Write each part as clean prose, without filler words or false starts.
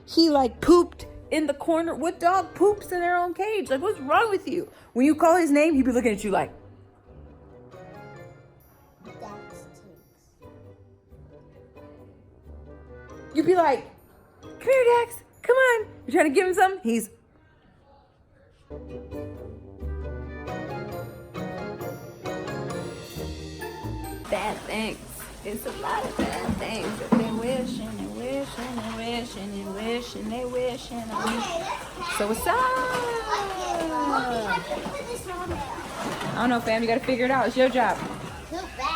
He like pooped in the corner. What dog poops in their own cage? Like, what's wrong with you? When you call his name, he'd be looking at you like. You'd be like, come here, Dax. Come on. You're trying to give him something? He's. Bad things. It's a lot of bad things that they wish and they wish and they wish and they wish and they wish and they wish. So what's up? I don't know, fam. You gotta figure it out. It's your job.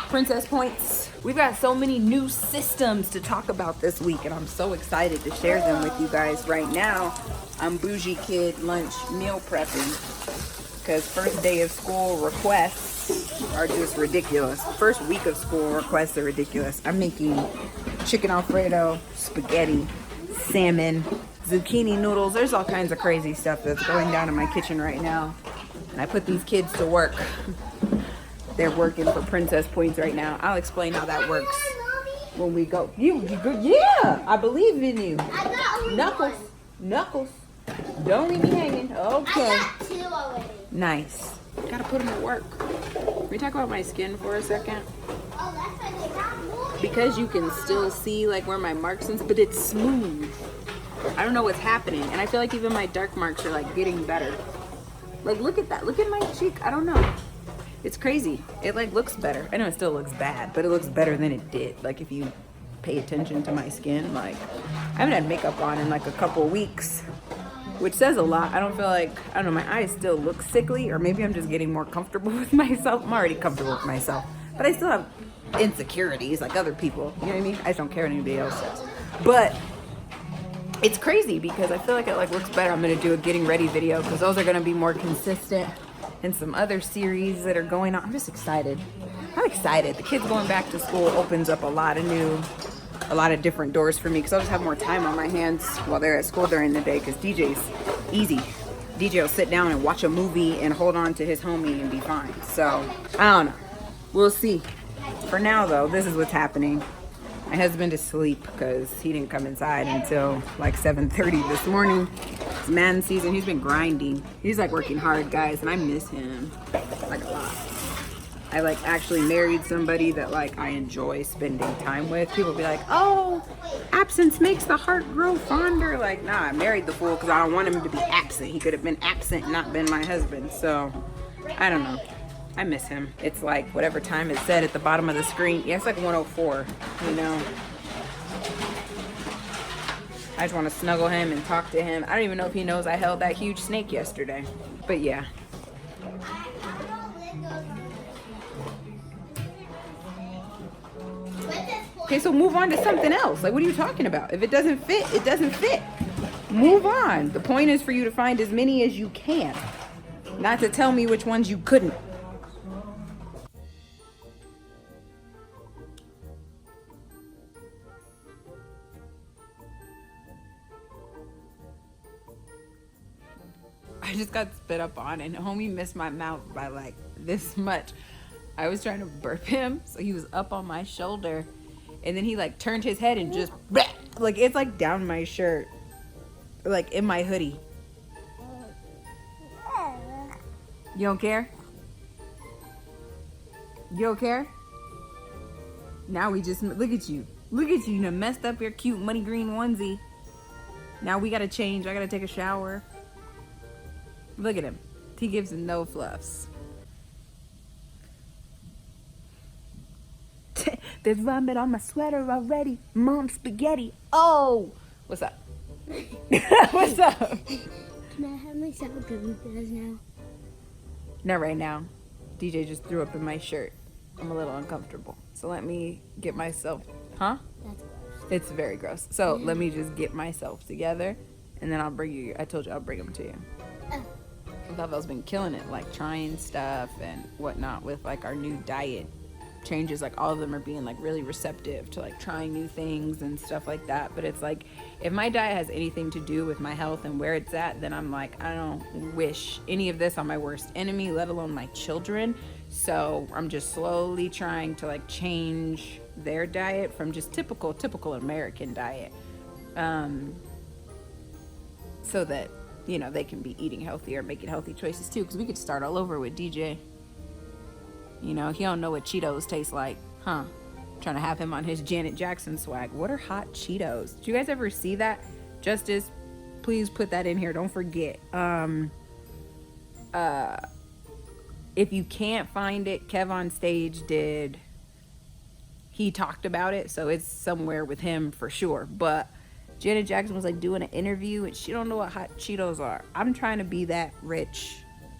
Princess points. We've got so many new systems to talk about this week, and I'm so excited to share them with you guys. Right now, I'm bougie kid lunch meal prepping because first day of school requests are just ridiculous. First week of school requests are ridiculous. I'm making chicken Alfredo, spaghetti, salmon, zucchini noodles. There's all kinds of crazy stuff that's going down in my kitchen right now. And I put these kids to work. They're working for princess points right now. I'll explain how that works when we go. You good? Yeah, I believe in you. Knuckles. Don't leave me hanging. Okay. I got 2 already. Nice. Gotta put them to work. Can we talk about my skin for a second? Oh, that's why they got more. Because you can still see like where my marks are, but it's smooth. I don't know what's happening, and I feel like even my dark marks are like getting better. Like, look at that. Look at my cheek. I don't know. It's crazy. It like looks better. I know it still looks bad, but it looks better than it did. Like if you pay attention to my skin, like I haven't had makeup on in like a couple weeks, which says a lot. I don't feel like, I don't know, my eyes still look sickly, or maybe I'm just getting more comfortable with myself. I'm already comfortable with myself, but I still have insecurities like other people. You know what I mean? I just don't care what anybody else says. But it's crazy because I feel like it like looks better. I'm gonna do a getting ready video because those are gonna be more consistent. And some other series that are going on. I'm just excited. I'm excited. The kids going back to school opens up a lot of different doors for me because I'll just have more time on my hands while they're at school during the day because DJ's easy. DJ will sit down and watch a movie and hold on to his homie and be fine. So, I don't know. We'll see. For now, though, this is what's happening. My husband is asleep because he didn't come inside until like 7:30 this morning. It's man season. He's been grinding. He's like working hard, guys, and I miss him like a lot. I like actually married somebody that like I enjoy spending time with. People be like, oh, absence makes the heart grow fonder. Like, nah, I married the fool because I don't want him to be absent. He could have been absent and not been my husband. So, I don't know. I miss him. It's like whatever time it said at the bottom of the screen. Yeah, it's like 104, you know. I just want to snuggle him and talk to him. I don't even know if he knows I held that huge snake yesterday. But yeah. Okay, so move on to something else. Like, what are you talking about? If it doesn't fit, it doesn't fit. Move on. The point is for you to find as many as you can. Not to tell me which ones you couldn't. I just got spit up on and homie missed my mouth by like this much. I was trying to burp him, so he was up on my shoulder, and then he like turned his head and just like it's like down my shirt, like in my hoodie. You don't care? You don't care? Now we just look at you. Look at you. You done messed up your cute money green onesie. Now we gotta change. I gotta take a shower. Look at him. He gives him no fluffs. There's vomit on my sweater already. Mom, spaghetti. Oh! What's up? What's up? Can I have myself a gummy bears now? Not right now. DJ just threw up in my shirt. I'm a little uncomfortable. So let me get myself... Huh? That's gross. It's very gross. So let me just get myself together, and then I'll bring you... I told you I'll bring them to you. Lavel's been killing it, like trying stuff and whatnot with like our new diet changes. Like all of them are being like really receptive to like trying new things and stuff like that. But it's like if my diet has anything to do with my health and where it's at, then I'm like, I don't wish any of this on my worst enemy, let alone my children. So I'm just slowly trying to like change their diet from just typical American diet. so that, you know, they can be eating healthier, making healthy choices too. Because we could start all over with DJ. You know, he don't know what Cheetos taste like, huh? Trying to have him on his Janet Jackson swag. What are hot Cheetos? Did you guys ever see that? Justice, please put that in here. Don't forget. If you can't find it, Kev on Stage did. He talked about it, so it's somewhere with him for sure. But Janet Jackson was like doing an interview, and she don't know what hot Cheetos are. I'm trying to be that rich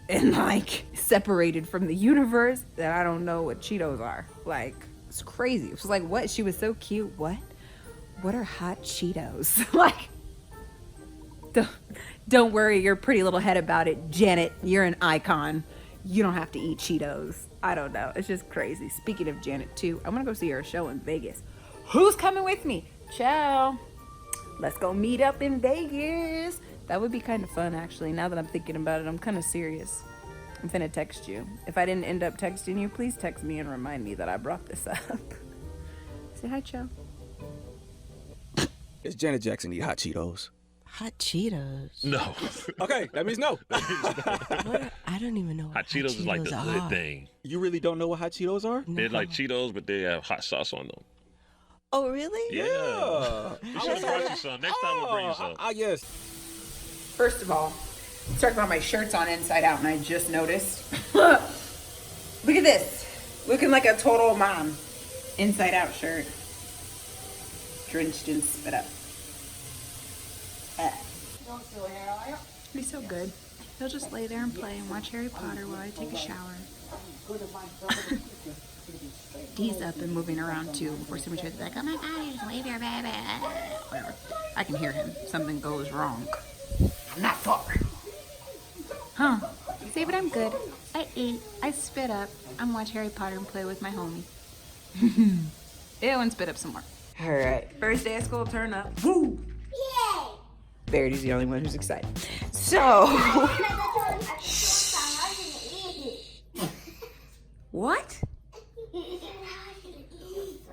and like separated from the universe that I don't know what Cheetos are. Like, it's crazy. It was like, what? She was so cute. What are hot Cheetos? Like, don't worry your pretty little head about it, Janet. You're an icon. You don't have to eat Cheetos. I don't know. It's just crazy. Speaking of Janet too, I'm gonna go see her show in Vegas. Who's coming with me? Ciao. Let's go meet up in Vegas. That would be kind of fun, actually. Now that I'm thinking about it, I'm kind of serious. I'm finna text you. If I didn't end up texting you, please text me and remind me that I brought this up. Say hi, Cho. Does Janet Jackson eat hot Cheetos? Hot Cheetos? No. Okay, that means no. What? I don't even know what Hot Cheetos is like the are. good thing. You really don't know what hot Cheetos are? They're like Cheetos, but they have hot sauce on them. Oh, really? Yeah. You should have brought you some. Next time we'll bring you some. Yes. First of all, let's talk about my shirt's on inside out, and I just noticed. Look at this. Looking like a total mom. Inside out shirt. Drenched in spit up. He's so good. He'll just lay there and play and watch Harry Potter while I take a shower. He's up and moving around too before somebody tries to be like, oh my god, you just leave your baby. Whatever. I can hear him. Something goes wrong. Not far. Huh. Say, but I'm good. I ate. I spit up. I'm watch Harry Potter and play with my homie. Ew, and spit up some more. Alright. First day of school, turn up. Woo! Yay! Verity's the only one who's excited. So. What?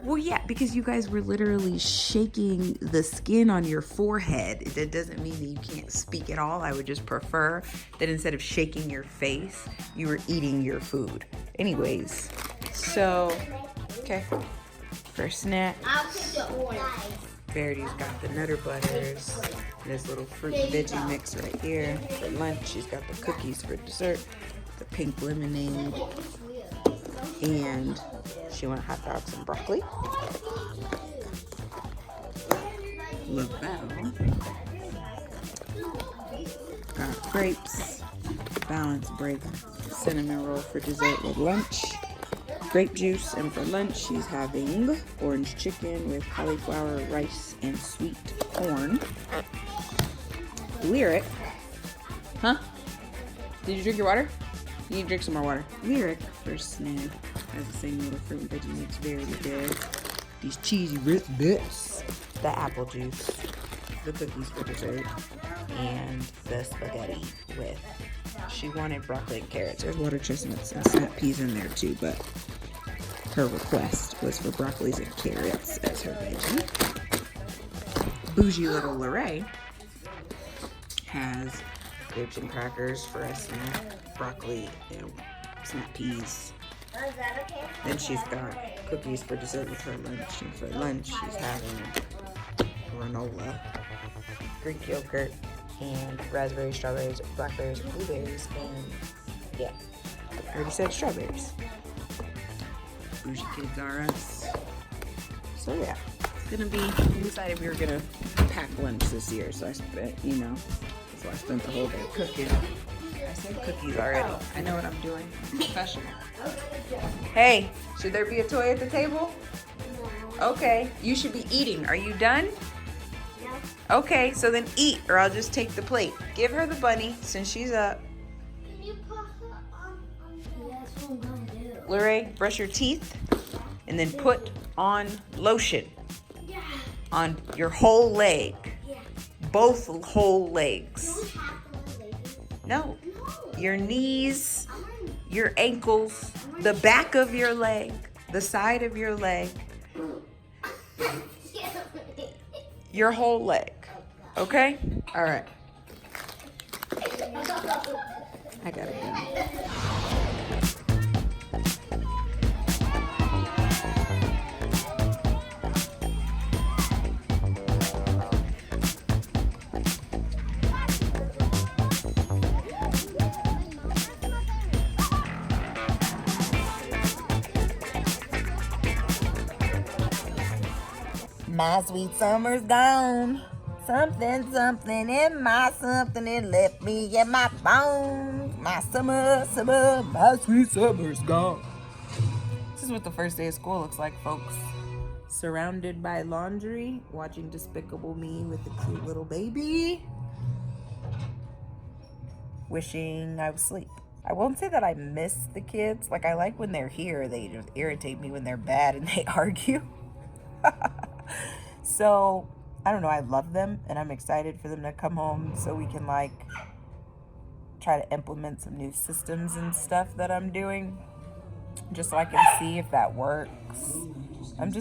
Well, yeah, because you guys were literally shaking the skin on your forehead. That doesn't mean that you can't speak at all. I would just prefer that instead of shaking your face, you were eating your food. Anyways, so, okay. First snack. I'll take the orange. Verity's got the Nutter Butters, this little fruit and veggie mix right here. For lunch, she's got the cookies for dessert, the pink lemonade, and she wants hot dogs and broccoli. LaBelle got grapes, balance break, cinnamon roll for dessert with lunch. Grape juice, and for lunch she's having orange chicken with cauliflower, rice, and sweet corn. Lyric. Huh? Did you drink your water? You need to drink some more water. Lyric, first snack, has the same little fruit and veggie mix, very good. These cheesy bits. The apple juice, the cookies for dessert, and the spaghetti with. She wanted broccoli and carrots. There's water chestnuts and snap peas in there too, but her request was for broccolis and carrots as her veggie. Bougie little Lorraine has grapes and crackers for a snack, broccoli and snap peas. Is that okay? Then she's got cookies for dessert with her lunch, and for lunch she's having granola, Greek yogurt, and raspberries, strawberries, blackberries, blueberries, and yeah, I already said strawberries. Bougie kids are us. So yeah, it's gonna be, we decided we were gonna pack lunch this year, so I spent, so I spent the whole day cooking. I said cookies already. I know what I'm doing. I'm professional. Hey, should there be a toy at the table? No. Okay, you should be eating. Are you done? No. Okay, so then eat, or I'll just take the plate. Give her the bunny since she's up. Can you put her on? That's what I'm gonna do. Lorraine, brush your teeth, and then put on lotion Yeah. on your whole leg. Yeah. Both whole legs. Don't have to lady. No, No. your knees, I'm gonna your ankles, the back of your leg, the side of your leg, your whole leg. Okay? All right. I gotta go. My sweet summer's gone. Something, something in my something, it left me in my bones. My summer, my sweet summer's gone. This is what the first day of school looks like, folks. Surrounded by laundry, watching Despicable Me with a cute little baby. Wishing I was asleep. I won't say that I miss the kids. Like, I like when they're here. They just irritate me when they're bad and they argue. So, I don't know. I love them and I'm excited for them to come home so we can, like, try to implement some new systems and stuff that I'm doing. Just so I can see if that works. I'm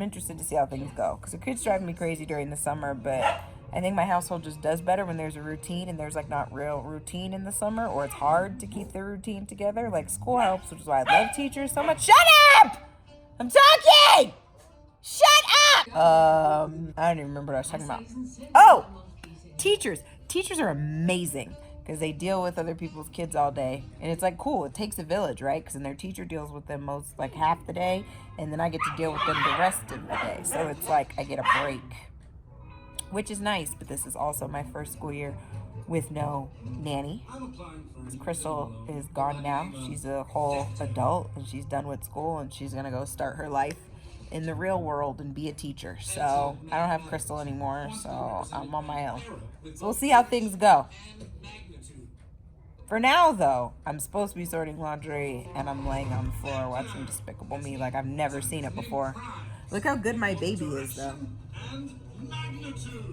interested to see how things go. Because the kids drive me crazy during the summer, but I think my household just does better when there's a routine and there's like not real routine in the summer, or it's hard to keep the routine together. Like school helps, which is why I love teachers so much. Shut up! I'm talking! Shut up! I don't even remember what I was talking about. Oh! Teachers. Teachers are amazing. Because they deal with other people's kids all day. And it's like cool. It takes a village, right? Because then their teacher deals with them most, like half the day. And then I get to deal with them the rest of the day. So it's like I get a break. Which is nice. But this is also my first school year with no nanny. Crystal is gone now. She's a whole adult. And she's done with school. And she's going to go start her life in the real world and be a teacher. So I don't have Crystal anymore. So I'm on my own. So we'll see how things go. For now, though, I'm supposed to be sorting laundry, and I'm laying on the floor watching Despicable Me like I've never seen it before. Look how good my baby is, though.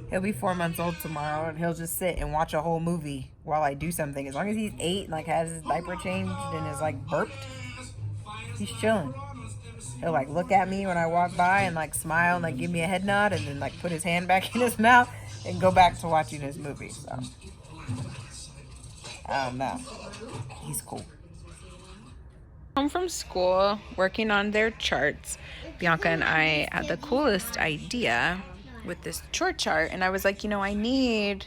He'll be 4 months old tomorrow, and he'll just sit and watch a whole movie while I do something. As long as he's 8 and, like, has his diaper changed and is, like, burped, he's chilling. He'll, like, look at me when I walk by and, like, smile and, like, give me a head nod and then, like, put his hand back in his mouth and go back to watching his movie, so... I don't know. He's cool. Home from school, working on their charts. Bianca and I had the coolest idea with this chore chart, and I was like, I need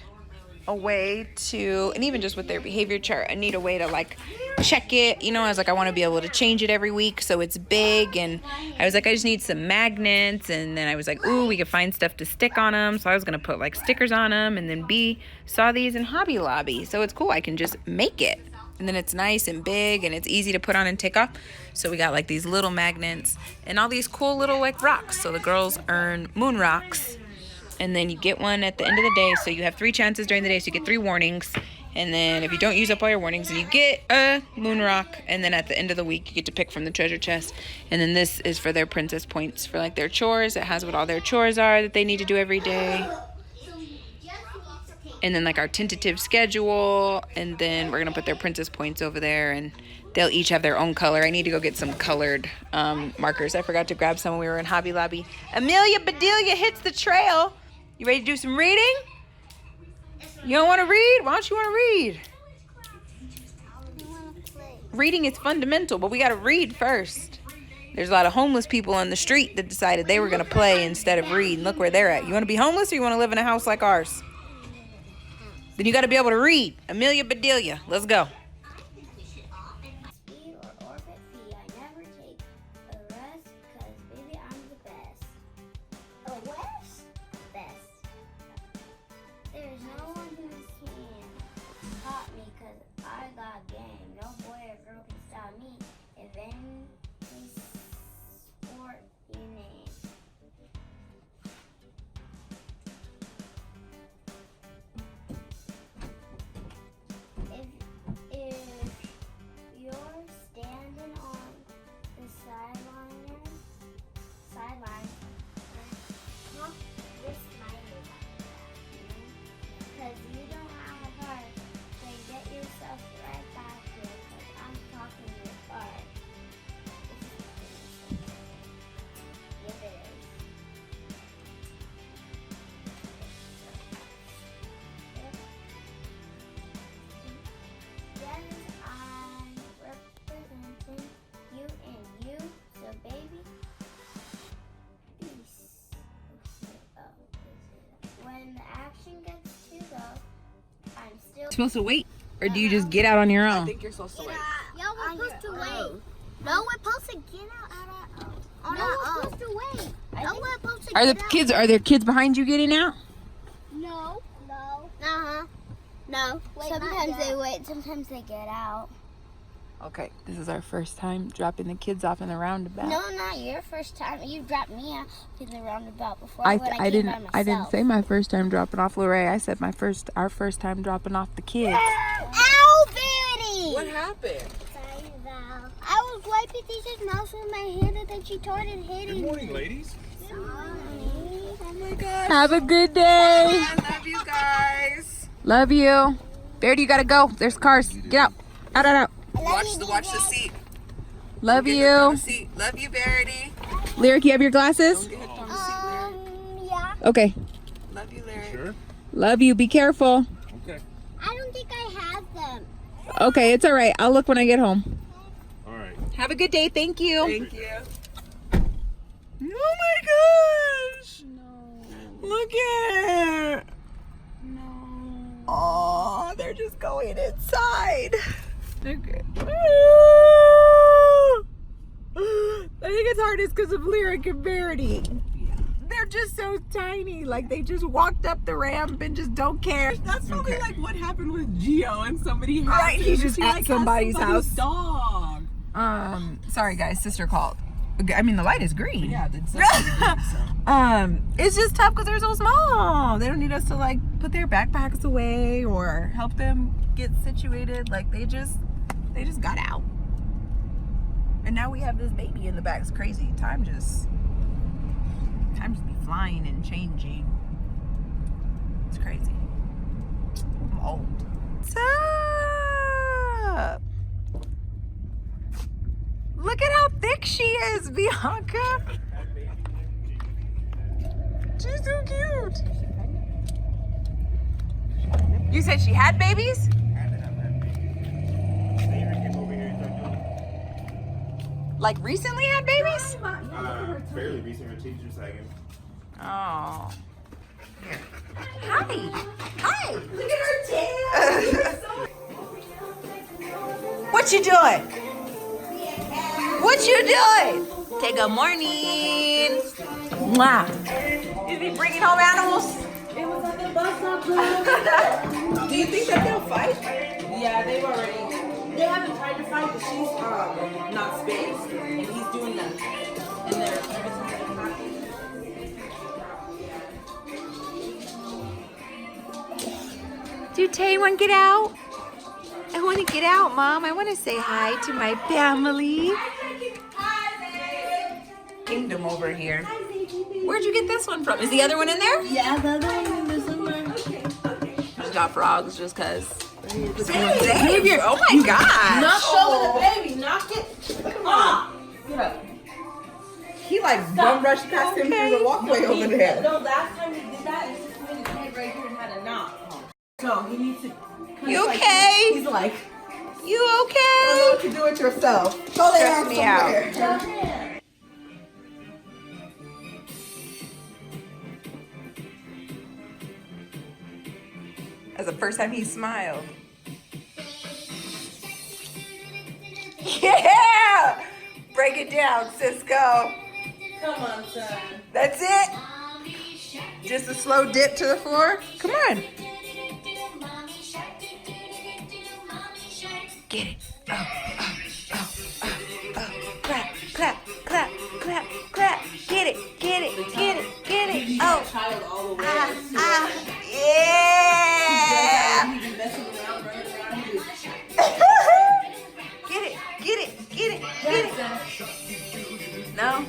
a way to, and even just with their behavior chart, I need a way to like check it. I was like, I want to be able to change it every week so it's big, and I was like, I just need some magnets, and then I was like, ooh, we could find stuff to stick on them, so I was gonna put like stickers on them, and then B saw these in Hobby Lobby, so it's cool, I can just make it, and then it's nice and big, and it's easy to put on and take off. So we got like these little magnets and all these cool little like rocks. So the girls earn moon rocks, and then you get one at the end of the day. So you have 3 chances during the day, so you get 3 warnings. And then if you don't use up all your warnings, then you get a moon rock. And then at the end of the week, you get to pick from the treasure chest. And then this is for their princess points for like their chores. It has what all their chores are that they need to do every day. And then like our tentative schedule. And then we're going to put their princess points over there. And they'll each have their own color. I need to go get some colored markers. I forgot to grab some when we were in Hobby Lobby. Amelia Bedelia hits the trail. You ready to do some reading? You don't want to read? Why don't you want to read? Reading is fundamental, but we got to read first. There's a lot of homeless people on the street that decided they were going to play instead of read. And look where they're at. You want to be homeless or you want to live in a house like ours? Then you got to be able to read. Amelia Bedelia. Let's go. Speed or orbit fee. I never take a rest because baby I'm the best. A West? Best. There's no one who can stop me because I got game. No boy or girl can stop me if any sport you name. If you're standing on the sideline, pump this mic because you don't have a heart. So get yourself right back here because I'm talking your part. attraction gets to go, I'm still Supposed to wait, or do you just get out on your own? You're supposed to wait. Yo, we're supposed to wait. No, we're supposed to get out on our own. We're supposed to wait. No, we're supposed to Are get the kids? Are there kids behind you getting out? No. No. Uh-huh. No. Sometimes they wait, sometimes they get out. Okay, this is our first time dropping the kids off in the roundabout. No, not your first time. You dropped me out in the roundabout before I when I came by myself. didn't say my first time dropping off Lorraine. I said our first time dropping off the kids. Ow, Verity! What happened? Sorry, Val. I was wiping Teacher's mouth with my hand and then she started hitting me. ladies. Sorry. Oh my gosh. Have a good day. I love you guys. Love you. Verity, you gotta go. There's cars. Get out. Out. Watch the seat. Love Get hooked on you. the seat. Love you, Verity. Lyric, you have your glasses? Get hooked on the seat, Lyric. Yeah. Okay. Love you, Lyric. Sure. Love you. Be careful. Okay. I don't think I have them. Okay, it's all right. I'll look when I get home. All right. Have a good day. Thank you. Thank you. Oh my gosh. No. Look at it. No. Oh, they're just going inside. Okay. I think it's hardest because of Lyric and Verity. They're just so tiny. Like they just walked up the ramp and just don't care. That's probably like what happened with Gio and somebody has Right, he's just at somebody's house. dog. Sorry guys, sister called. I mean, the light is green. Yeah, that's It's just tough because they're so small. They don't need us to like put their backpacks away or help them get situated. Like they just got out. And now we have this baby in the back. It's crazy. Time just be flying and changing. It's crazy. I'm old. What's up? Look at how thick she is, Bianca. She's so cute. You said she had babies? Like recently had babies? Fairly recent, a teacher second. Oh. Here. Hi. Hi. Look at her tail. What you doing? What you doing? Say good morning. Mwah. You be bringing home animals? It was like a bus stop. Do you think that they'll fight? Yeah, they've already. They haven't tried to fight, but she's not spaced, and he's doing that. And they're every time they're happy. Do Tay want to get out? I want to get out, Mom. I want to say hi to my family. Kingdom over here. Where'd you get this one from? Is the other one in there? Yeah, the other one in this one. Just got frogs just because. Xavier, oh my God. Not showing the baby. Knock it. Come on. Get up. He like bum rushed past him through the walkway over there. No, last time he did that, he just put his head right here and had a knock. So he needs to. You okay? He's like, You I don't know okay? what to do with yourself. Go lay down Stress me out. somewhere. That's the first time he smiled. Yeah! Break it down, Cisco. Come on, son. That's it? Just a slow dip to the floor? Come on. Get it. Oh. Clap, clap, clap, clap, clap. Get it. Oh. Child all the way. Yeah. He's been messing around, running around. Get it. No?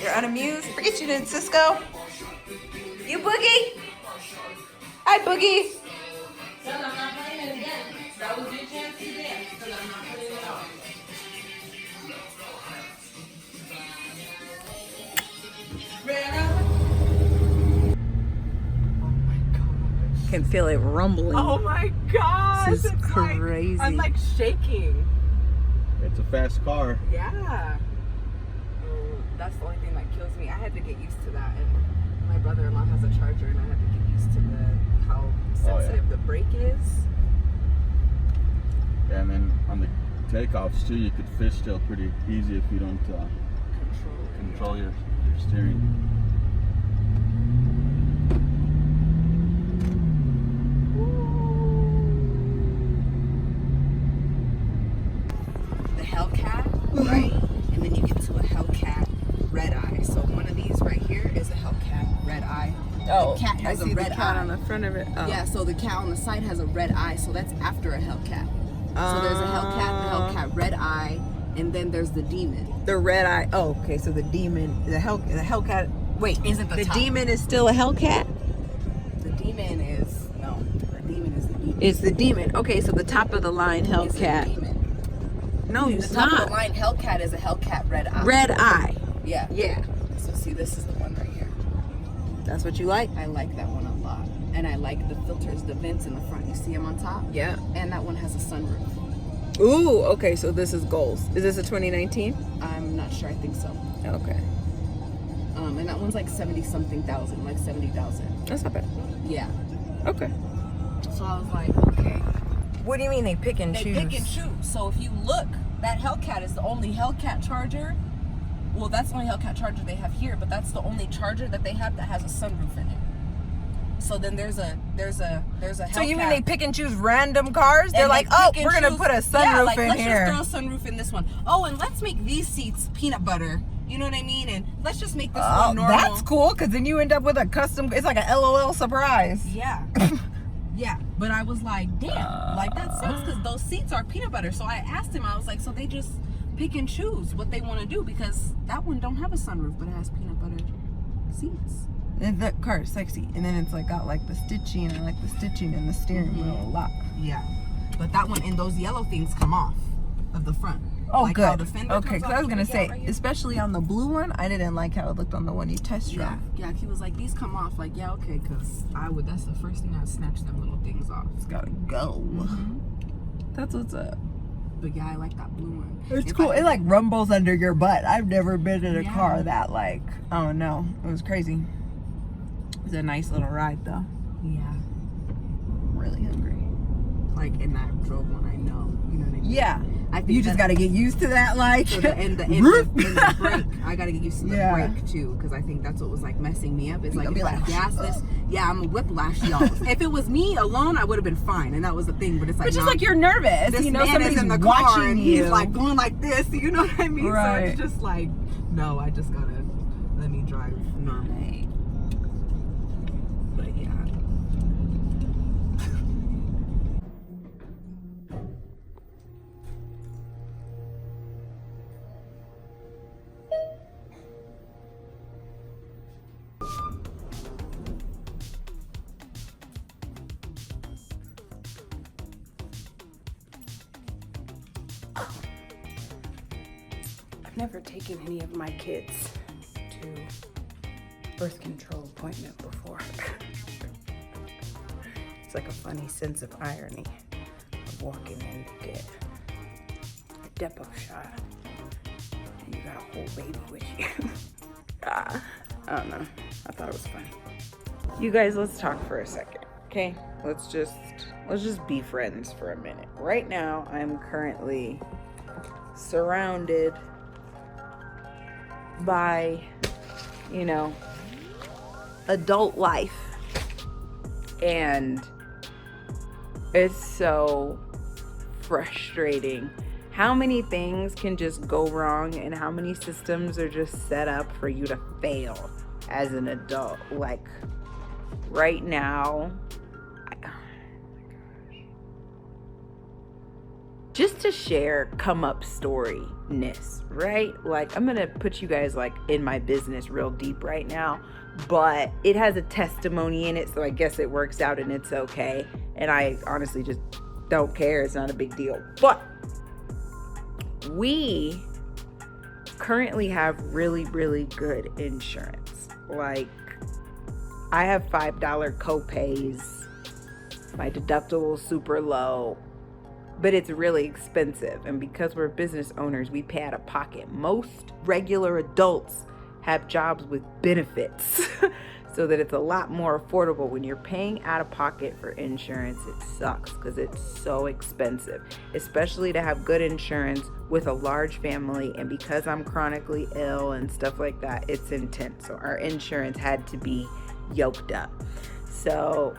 You're unamused? Forget you did, Cisco. You Boogie? Hi, Boogie. Son, I'm not playing it again. That was your chance to dance, because I'm not putting it on. Can feel it rumbling. Oh my gosh. This is it's crazy. I'm like shaking. It's a fast car. Yeah. That's the only thing that kills me. I had to get used to that. And my brother-in-law has a Charger, and I had to get used to how takeoffs too, you could fishtail pretty easy if you don't control your steering. The Hellcat, right? And then you get to a Hellcat red eye. So one of these right here is a Hellcat red eye. Oh, the cat has I see a red the cat eye on the front of it. Oh. Yeah, so the cat on the side has a red eye, so that's after a Hellcat. So there's a Hellcat red eye, and then there's the demon. The red eye. Oh, okay. So the demon, the Hellcat. Wait, Isn't the top. demon is still a Hellcat? The demon is no. The demon is the demon. It's the demon. Okay, so the top of the line Is the Hellcat. demon. No, The it's top of not. the line Hellcat is a Hellcat red eye. Red eye. Yeah. Yeah, So see, this is the one right here. that's what you like. I like that one a lot, and I like the filters, the vents in the front. You see them on top, Yeah. and that one has a sunroof. Ooh, okay. So this is goals. Is this a 2019? I'm not sure. I think so. Okay, And that one's like 70-something thousand, like 70,000. that's not bad. Yeah. Okay. So I was like, okay. What do you mean they pick and They choose? pick and choose. So if you look, that Hellcat is the only Hellcat charger. Well, that's the only Hellcat charger they have here, but that's the only charger that they have that has a sunroof in it. So then there's a Hellcat. So you mean they pick and choose random cars? They're And like, they oh, pick and we're gonna choose- put a sunroof yeah, like, in let's here. just throw a sunroof in this one. Oh, and let's make these seats peanut butter. You know what I mean? And let's just make this Oh, one normal. that's cool, because then you end up with a custom. It's like an LOL surprise. Yeah. Yeah. But I was like, damn, like that sucks because those seats are peanut butter. So I asked him, I was like, so they just pick and choose what they want to do because that one don't have a sunroof, but it has peanut butter seats. And that car is sexy, and then it's like got like the stitching, and I like the stitching in the steering wheel a lot. Yeah. But that one and those yellow things come off of the front. Oh, Like how good. the fender Okay, comes because off I was when gonna you get say, out right here. especially on the blue one, I didn't like how it looked on the one you test drove. Yeah, he was like, these come off. Like, yeah, okay, because that's the first thing I'd snatch them little things off. It's gotta go. That's what's up. But yeah, I like that blue one. It's If cool. I- It like rumbles under your butt. I've never been in a Yeah. car that like, oh no, it was crazy. It's a nice little ride though. Yeah. I'm really hungry. Like, and I drove one, I know. You know what I mean? Yeah. I think You just that- gotta get used to that, like. So and the brake, I gotta get used to the Yeah. brake too, because I think that's what was like messing me up. It's like gonna if be I like, gas this, yeah, I'm a whiplash, y'all. If it was me alone, I would have been fine, and that was the thing. But it's like, But just nah, like you're nervous, this you know, man somebody's is in the watching car and you. he's like going like this, you know what I mean? So Right. it's just like, no, I just gotta let me drive normal. But yeah. I've never taken any of my kids to birth control appointment before. It's like a funny sense of irony of walking in to get a depot shot and you got a whole baby with you. I don't know. I thought it was funny. You guys, let's talk for a second, okay? Let's just be friends for a minute. Right now, I'm currently surrounded by, you know, adult life. And it's so frustrating. How many things can just go wrong and how many systems are just set up for you to fail as an adult? Like, right now, just to share come up storyness, right? Like, I'm gonna put you guys like in my business real deep right now, but it has a testimony in it, so I guess it works out and it's okay. And I honestly just don't care. It's not a big deal. But we currently have really, really good insurance. Like, I have $5 co-pays. My deductible is super low. But it's really expensive, and because we're business owners, we pay out of pocket. Most regular adults have jobs with benefits. so that it's a lot more affordable. When you're paying out of pocket for insurance, it sucks because it's so expensive, especially to have good insurance with a large family. And because I'm chronically ill and stuff like that, it's intense. So our insurance had to be yoked up. So,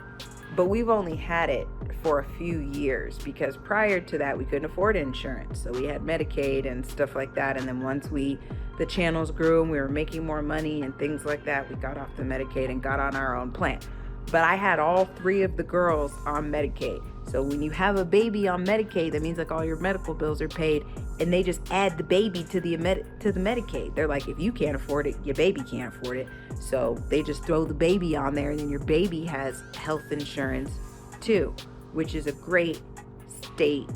but we've only had it for a few years because prior to that we couldn't afford insurance. So we had Medicaid and stuff like that. And then once the channels grew and we were making more money and things like that, we got off the Medicaid and got on our own plan. But I had all 3 of the girls on Medicaid. So when you have a baby on Medicaid, that means like all your medical bills are paid, and they just add the baby to the Medicaid. They're like, if you can't afford it, your baby can't afford it. So they just throw the baby on there, and then your baby has health insurance too, which is a great state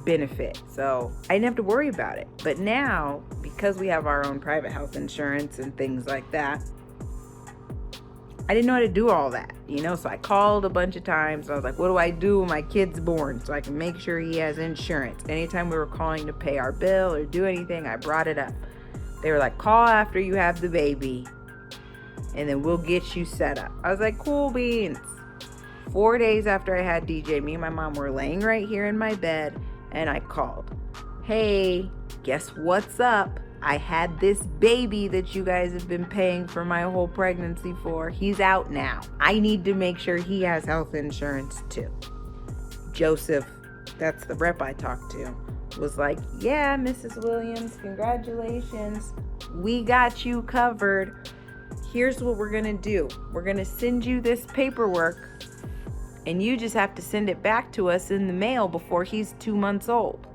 benefit. So I didn't have to worry about it. But now, because we have our own private health insurance and things like that, I didn't know how to do all that, so I called a bunch of times. I was like, what do I do when my kid's born so I can make sure he has insurance? Anytime we were calling to pay our bill or do anything, I brought it up. They were like, call after you have the baby and then we'll get you set up. I was like, cool beans. 4 days after I had DJ, me and my mom were laying right here in my bed, and I called. Hey, guess what's up? I had this baby that you guys have been paying for my whole pregnancy for. He's out now. I need to make sure he has health insurance too. Joseph, that's the rep I talked to, was like, yeah, Mrs. Williams, congratulations. We got you covered. Here's what we're going to do. We're going to send you this paperwork, and you just have to send it back to us in the mail before he's 2 months old.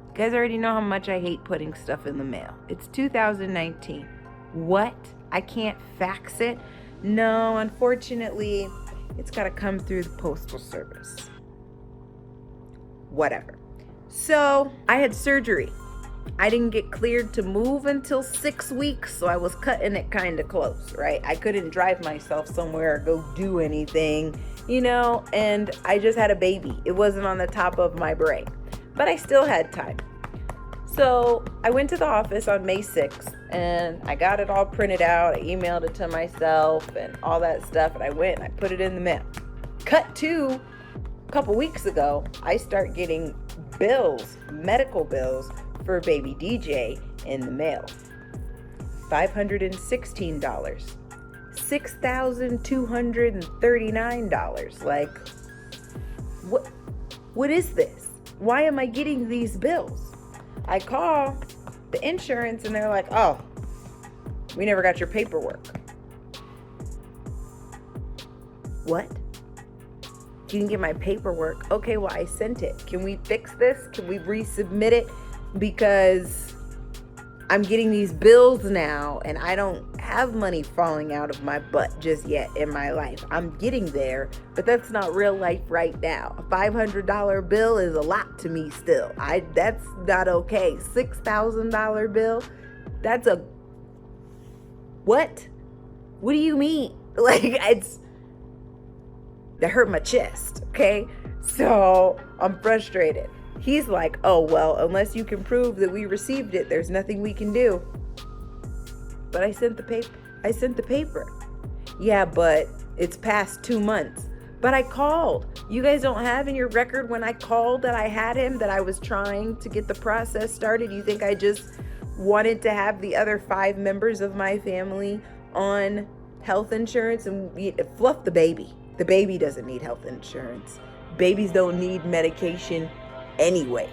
You guys already know how much I hate putting stuff in the mail. It's 2019. What? I can't fax it? No, unfortunately, it's got to come through the postal service. Whatever. So I had surgery. I didn't get cleared to move until 6 weeks, so I was cutting it kind of close, right? I couldn't drive myself somewhere or go do anything, and I just had a baby. It wasn't on the top of my brain, but I still had time. So I went to the office on May 6th, and I got it all printed out. I emailed it to myself and all that stuff, and I went and I put it in the mail. Cut to a couple weeks ago, I start getting bills, medical bills, for baby DJ in the mail. $516, $6,239. Like, what is this? Why am I getting these bills? I call the insurance and they're like, oh, we never got your paperwork. What? You didn't get my paperwork? Okay, well, I sent it. Can we fix this? Can we resubmit it? Because I'm getting these bills now and I don't have money falling out of my butt just yet in my life. I'm getting there, but that's not real life right now. A $500 bill is a lot to me still. That's not okay. $6,000 bill, that's a what? What do you mean? Like, that hurt my chest, okay? So I'm frustrated. He's like, oh, well, unless you can prove that we received it, there's nothing we can do. But I sent the paper. Yeah, but it's past 2 months. But I called. You guys don't have in your record when I called that I had him, that I was trying to get the process started? You think I just wanted to have the other 5 members of my family on health insurance and fluff the baby? The baby doesn't need health insurance. Babies don't need medication anyways.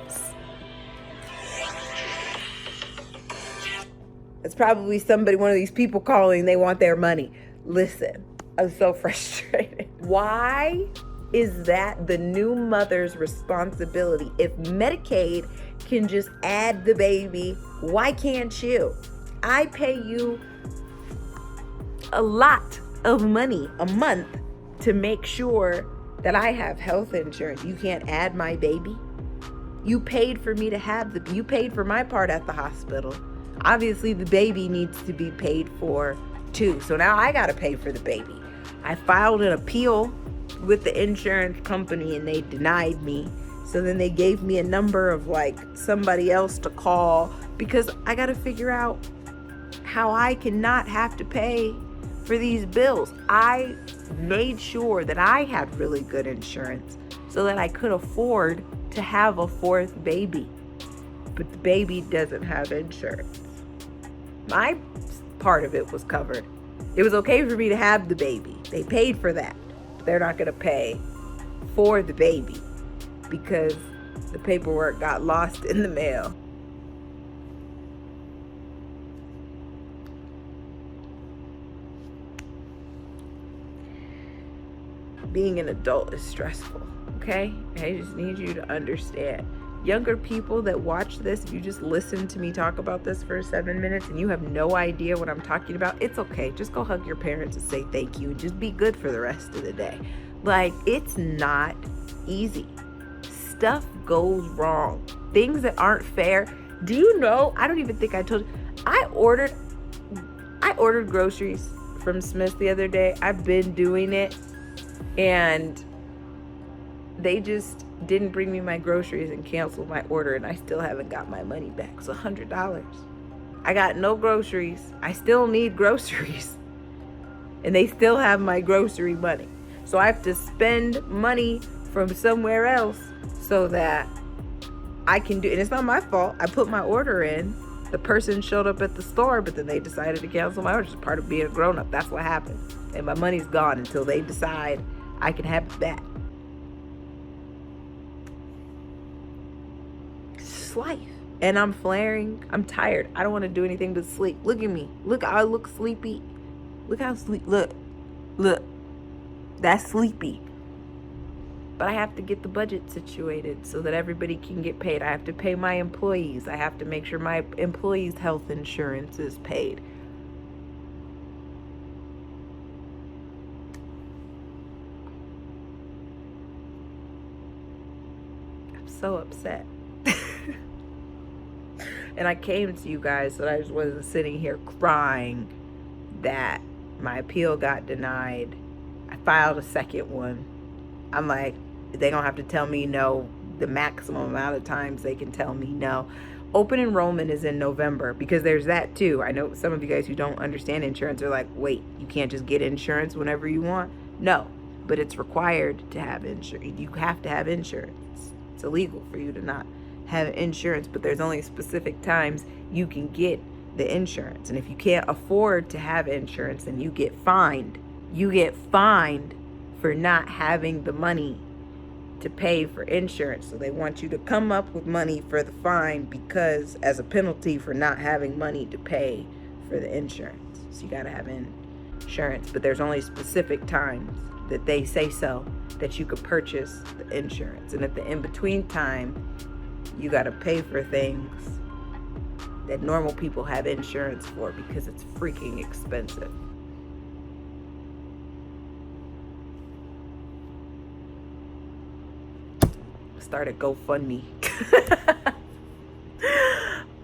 It's probably one of these people calling, they want their money. Listen, I'm so frustrated. Why is that the new mother's responsibility? If Medicaid can just add the baby, why can't you? I pay you a lot of money a month to make sure that I have health insurance. You can't add my baby? You paid for me to have you paid for my part at the hospital. Obviously the baby needs to be paid for too. So now I gotta pay for the baby. I filed an appeal with the insurance company and they denied me. So then they gave me a number of like somebody else to call because I gotta figure out how I cannot have to pay for these bills. I made sure that I had really good insurance so that I could afford to have a fourth baby. But the baby doesn't have insurance. My part of it was covered. It was okay for me to have the baby. They paid for that. They're not going to pay for the baby because the paperwork got lost in the mail. Being an adult is stressful, okay? I just need you to understand. Younger people that watch this, if you just listen to me talk about this for 7 minutes and you have no idea what I'm talking about, it's okay. Just go hug your parents and say thank you and just be good for the rest of the day. Like, it's not easy. Stuff goes wrong. Things that aren't fair. Do you know, I don't even think I told you, I ordered groceries from Smith's the other day. I've been doing it, and they just didn't bring me my groceries and canceled my order, and I still haven't got my money back. It's $100. I got no groceries. I still need groceries. And they still have my grocery money. So I have to spend money from somewhere else so that I can do, and it's not my fault. I put my order in. The person showed up at the store, but then they decided to cancel my order. It's part of being a grown-up. That's what happens. And my money's gone until they decide I can have it back. It's life. And I'm flaring. I'm tired. I don't want to do anything but sleep. Look at me. Look, I look sleepy. Look how sleep. Look. That's sleepy. But I have to get the budget situated so that everybody can get paid. I have to pay my employees. I have to make sure my employees' health insurance is paid. I'm so upset. And I came to you guys so that I just wasn't sitting here crying that my appeal got denied. I filed a second one. I'm like, they don't have to tell me no. The maximum amount of times they can tell me no. Open enrollment is in November, because there's that too. I know some of you guys who don't understand insurance are like, wait, you can't just get insurance whenever you want? No, but it's required to have insurance. You have to have insurance. It's illegal for you to not have insurance, but there's only specific times you can get the insurance. And if you can't afford to have insurance, then you get fined. You get fined for not having the money to pay for insurance. So they want you to come up with money for the fine, because as a penalty for not having money to pay for the insurance. So you gotta have insurance, but there's only specific times that they say so that you could purchase the insurance. And at the in-between time, you gotta pay for things that normal people have insurance for, because it's freaking expensive. Start a GoFundMe.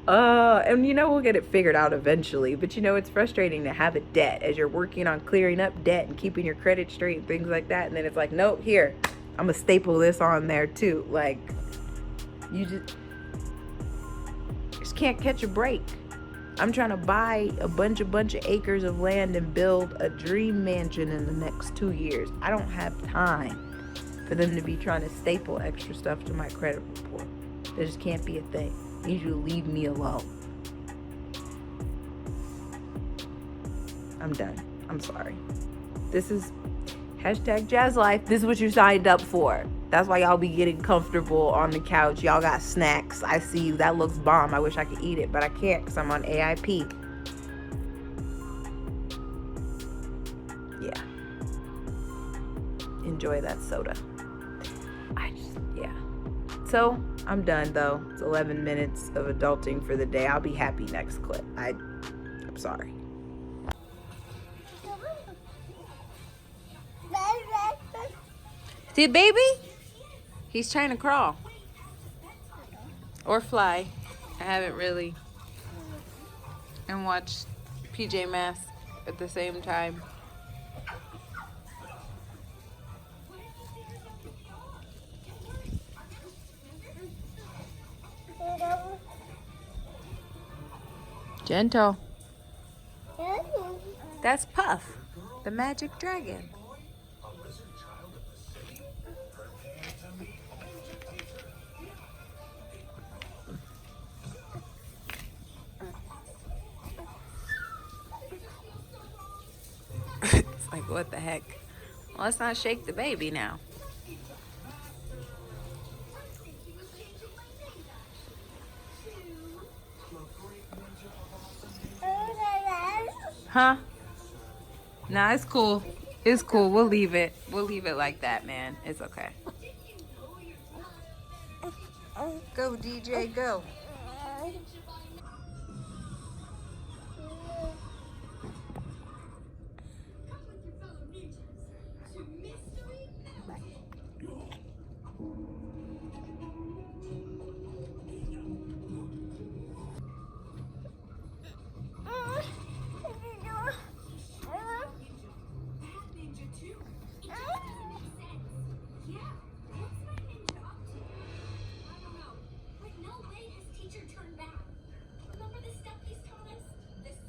And you know, we'll get it figured out eventually, but you know, it's frustrating to have a debt as you're working on clearing up debt and keeping your credit straight and things like that, and then it's like, nope, here, I'm gonna staple this on there too. Like, you just can't catch a break. I'm trying to buy a bunch of acres of land and build a dream mansion in the next 2 years. I don't have time for them to be trying to staple extra stuff to my credit report. There just can't be a thing. I need you to leave me alone. I'm done. I'm sorry. This is #JazLife. This is what you signed up for. That's why y'all be getting comfortable on the couch. Y'all got snacks. I see you. That looks bomb. I wish I could eat it, but I can't because I'm on AIP. Yeah. Enjoy that soda. So I'm done though. It's 11 minutes of adulting for the day. I'll be happy next clip. I'm sorry. See, baby? He's trying to crawl. Or fly. I haven't really. And watched PJ Masks at the same time. Gentle. That's Puff, the magic dragon. It's like, what the heck? Well, let's not shake the baby now. Huh? Nah, it's cool. It's cool. We'll leave it. We'll leave it like that, man. It's okay. Go, DJ, go.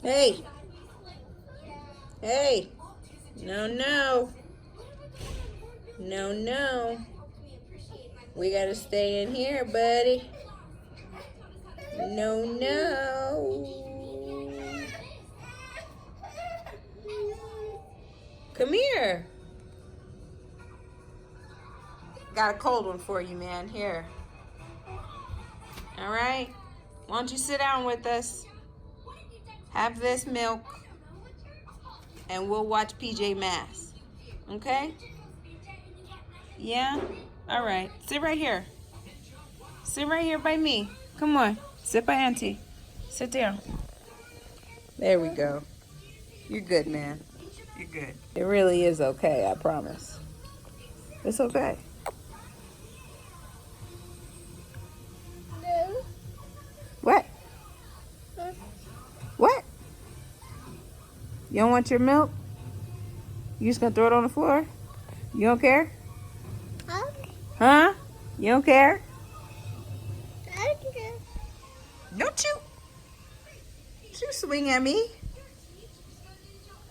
Hey. Hey. No, no. No, no. We gotta stay in here, buddy. No, no. Come here. Got a cold one for you, man. Here. All right. Why don't you sit down with us? Have this milk. And we'll watch PJ Masks. Okay? Yeah? All right. Sit right here. Sit right here by me. Come on. Sit by Auntie. Sit down. There we go. You're good, man. You're good. It really is okay, I promise. It's okay. What? What? You don't want your milk? You just gonna throw it on the floor? You don't care? Huh? You don't care? Don't you? You swing at me.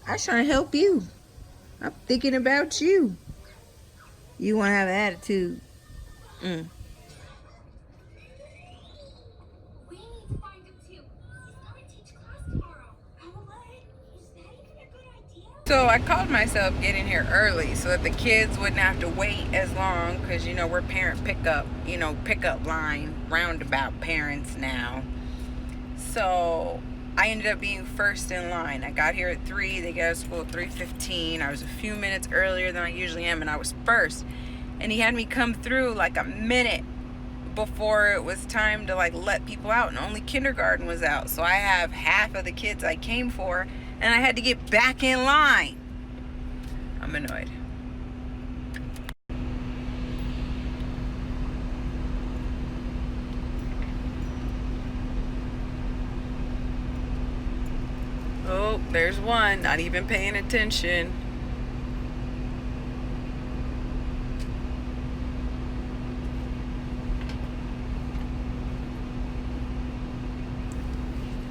I'm trying to help you. I'm thinking about you. You want to have an attitude. So I called myself getting here early so that the kids wouldn't have to wait as long, because you know we're parent pickup, pickup line, roundabout parents now. So I ended up being first in line. I got here at 3. They got out of school at 3:15. I was a few minutes earlier than I usually am, and I was first. And he had me come through like a minute before it was time to let people out, and only kindergarten was out. So I have half of the kids I came for, and I had to get back in line. I'm annoyed. Oh, there's one, not even paying attention.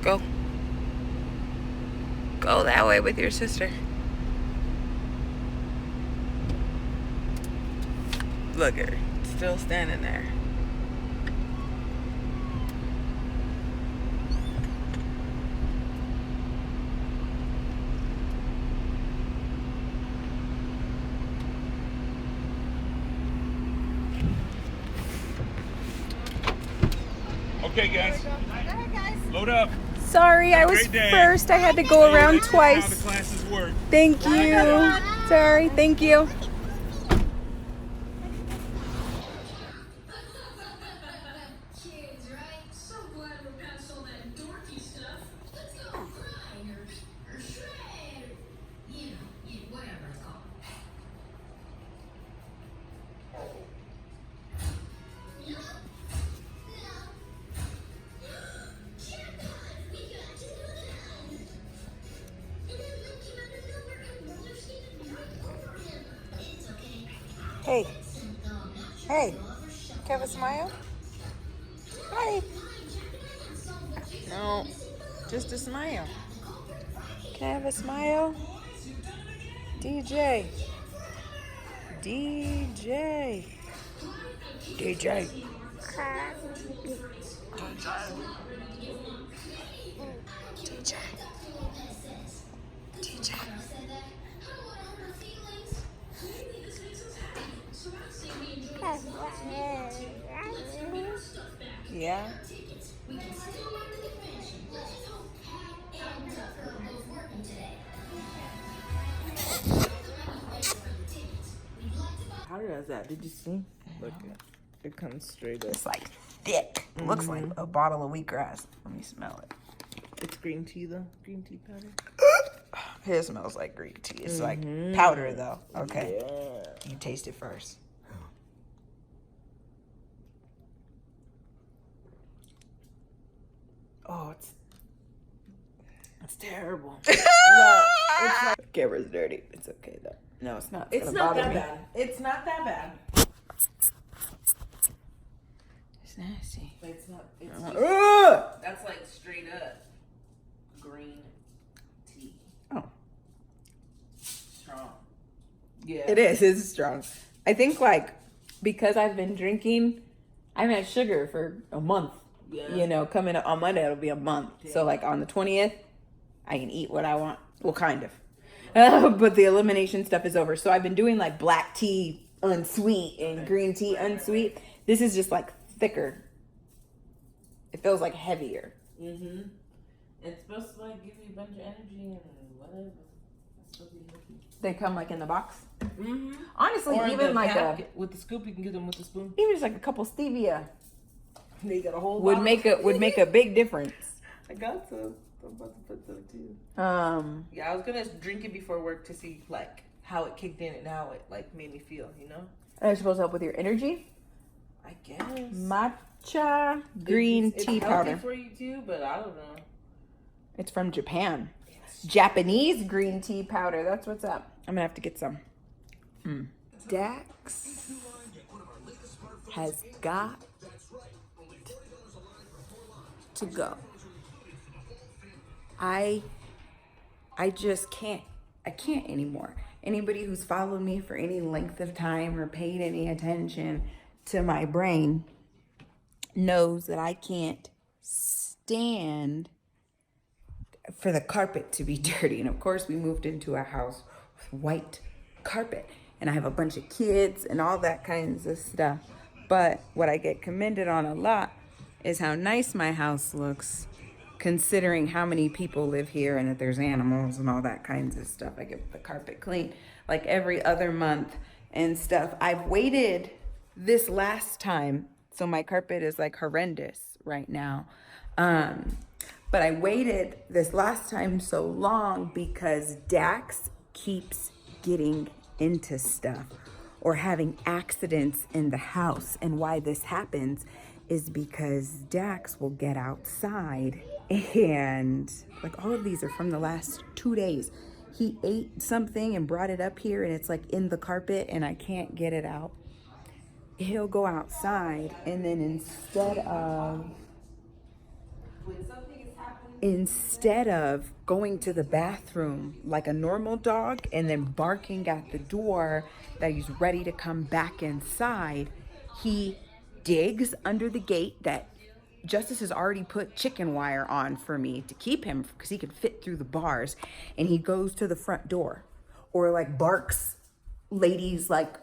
Go. Go that way with your sister. Look at her, still standing there. Okay, guys. Load up. Sorry, I was first. I had to go around How the twice. classes work. Thank you. Sorry, thank you. Hey. Hey. Can I have a smile? Hi. No. Just a smile. Can I have a smile? DJ. DJ. DJ. DJ. DJ. Yeah. How does that? Did you see? Look, it comes straight up. It's like thick. Looks like a bottle of wheatgrass. Let me smell it. It's green tea though. Green tea powder. His smells like green tea. It's like powder though. Okay. Yeah. You taste it first. Oh, it's terrible. Well, it's like camera's dirty. It's okay though. No, it's not. It's gonna not bother that me. bad. It's not that bad. It's nasty. It's not. It's Ugh! that's like straight up green tea. Oh, Strong. Yeah. it is. It's strong. I think like because I've been drinking, I've had sugar for a month. Yeah. You know, coming up on Monday it'll be a month. So like on the 20th, I can eat what I want. Well, kind of. But the elimination stuff is over. So I've been doing like black tea unsweet and green tea unsweet. This is just like thicker. It feels like heavier. Mhm. It's supposed to like give you a bunch of energy and whatever. That's supposed to be healthy. They come like in the box. Mhm. Honestly, Or even the like pack, with the scoop, you can get them with the spoon. even just like a couple stevia They got a whole. would bottle. make a big difference. I got some. I'm about to put some too. Yeah, I was gonna drink it before work to see like how it kicked in and how it like made me feel. You know. and it's supposed to help with your energy. I guess. Matcha green It's tea healthy powder. for you too, but I don't know. It's from Japan. Japanese green tea powder. That's what's up. I'm gonna have to get some. Dax has got to go. I just can't. I can't anymore. Anybody who's followed me for any length of time or paid any attention to my brain knows that I can't stand for the carpet to be dirty. And of course, we moved into a house with white carpet, and I have a bunch of kids and all that kinds of stuff. But what I get commended on a lot is how nice my house looks, considering how many people live here and that there's animals and all that kinds of stuff. I get the carpet clean like every other month and stuff. I've waited this last time, so my carpet is like horrendous right now. But I waited this last time so long because Dax keeps getting into stuff or having accidents in the house. And why this happens is because Dax will get outside and like all of these are from the last 2 days. He ate something and brought it up here and it's like in the carpet and I can't get it out. He'll go outside and then instead of going to the bathroom like a normal dog and then barking at the door that he's ready to come back inside, he digs under the gate that Justice has already put chicken wire on for me to keep him because he can fit through the bars, and he goes to the front door or like barks ladies like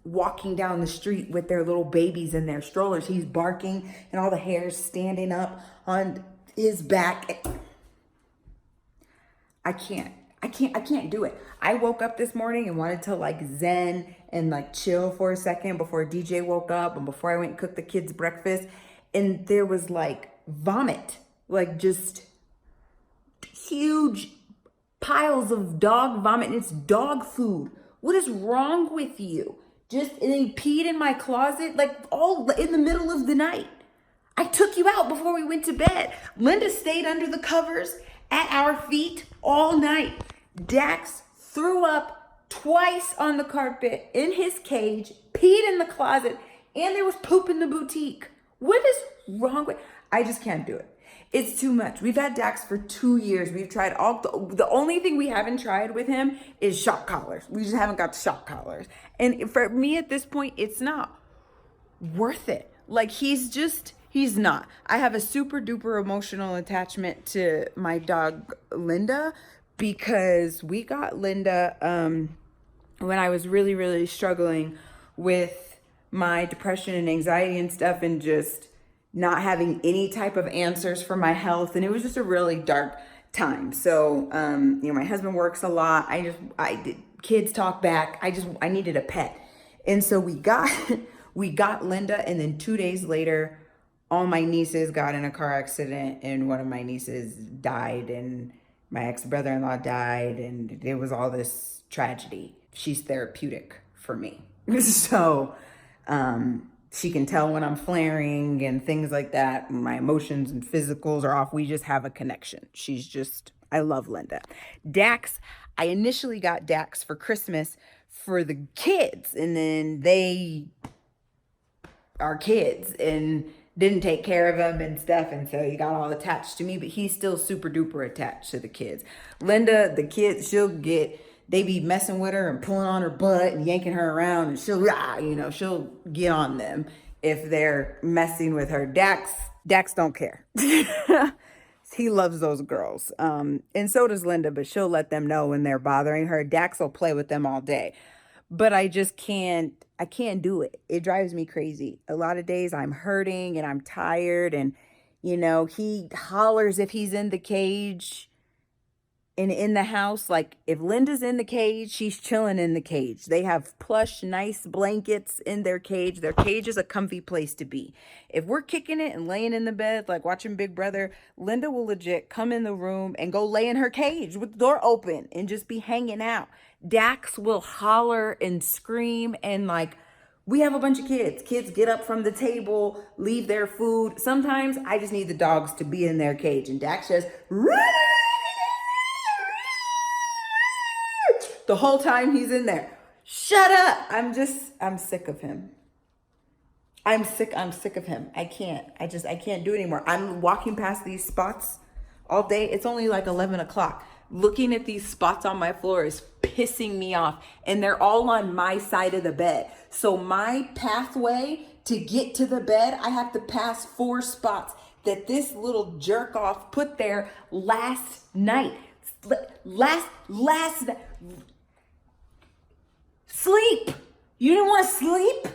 walking down the street with their little babies in their strollers. He's barking and all the hair's standing up on his back. I can't do it. I woke up this morning and wanted to like zen and like chill for a second before DJ woke up and before I went and cooked the kids breakfast. And there was like vomit, like just huge piles of dog vomit, and it's dog food. What is wrong with you? And then he peed in my closet, like all in the middle of the night. I took you out before we went to bed. Linda stayed under the covers at our feet all night. Dax threw up twice on the carpet in his cage, peed in the closet, and there was poop in the boutique. What is wrong with? I just can't do it. It's too much. We've had Dax for 2 years. We've tried the only thing we haven't tried with him is shock collars. We just haven't got the shock collars. And for me at this point, it's not worth it. Like he's not. I have a super duper emotional attachment to my dog Linda because we got Linda when I was really, really struggling with my depression and anxiety and stuff and just not having any type of answers for my health. And it was just a really dark time. So, my husband works a lot. Kids talk back. I needed a pet. And so we got Linda. And then 2 days later, all my nieces got in a car accident and one of my nieces died and my ex-brother-in-law died. And it was all this tragedy. She's therapeutic for me. So, she can tell when I'm flaring and things like that. My emotions and physicals are off. We just have a connection. I love Linda. Dax, I initially got Dax for Christmas for the kids. And then they are kids and didn't take care of him and stuff. And so he got all attached to me. But he's still super duper attached to the kids. Linda, the kids, they be messing with her and pulling on her butt and yanking her around and she'll get on them if they're messing with her. Dax don't care. He loves those girls. And so does Linda, but she'll let them know when they're bothering her. Dax will play with them all day. But I can't do it. It drives me crazy. A lot of days I'm hurting and I'm tired and, he hollers if he's in the cage. And in the house, like if Linda's in the cage, she's chilling in the cage. They have plush, nice blankets in their cage. Their cage is a comfy place to be. If we're kicking it and laying in the bed, like watching Big Brother, Linda will legit come in the room and go lay in her cage with the door open and just be hanging out. Dax will holler and scream and we have a bunch of kids. Kids get up from the table, leave their food. Sometimes I just need the dogs to be in their cage and Dax just the whole time he's in there. Shut up. I'm sick of him. I'm sick of him. I can't do it anymore. I'm walking past these spots all day. It's only like 11 o'clock. Looking at these spots on my floor is pissing me off. And they're all on my side of the bed. So my pathway to get to the bed, I have to pass 4 spots that this little jerk off put there last night. Last night. Sleep. You didn't want to sleep?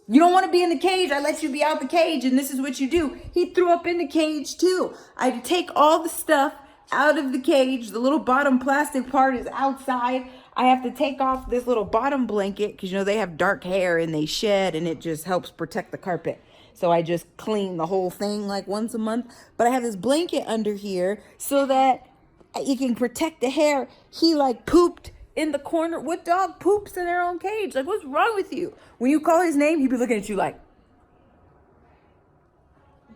You don't want to be in the cage. I let you be out the cage and this is what you do. He threw up in the cage too. I had to take all the stuff out of the cage. The little bottom plastic part is outside. I have to take off this little bottom blanket because they have dark hair and they shed and it just helps protect the carpet. So I just clean the whole thing like once a month. But I have this blanket under here so that it can protect the hair. He pooped in the corner. What dog poops in their own cage? What's wrong with you? When you call his name, he'd be looking at you like.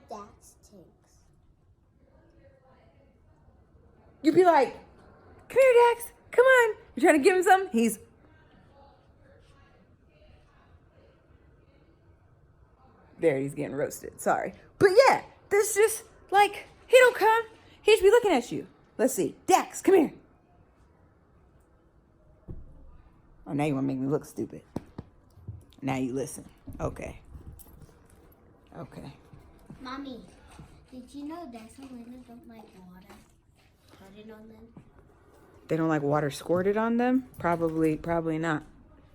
Dax stinks. You'd be like, come here, Dax. Come on. You're trying to give him some? He's. There, he's getting roasted. Sorry. But yeah, this just he don't come. He just be looking at you. Let's see. Dax, come here. Oh, now you want to make me look stupid. Now you listen. Okay. Mommy, did you know Dax and Linda don't like water squirted on them? They don't like water squirted on them? Probably not.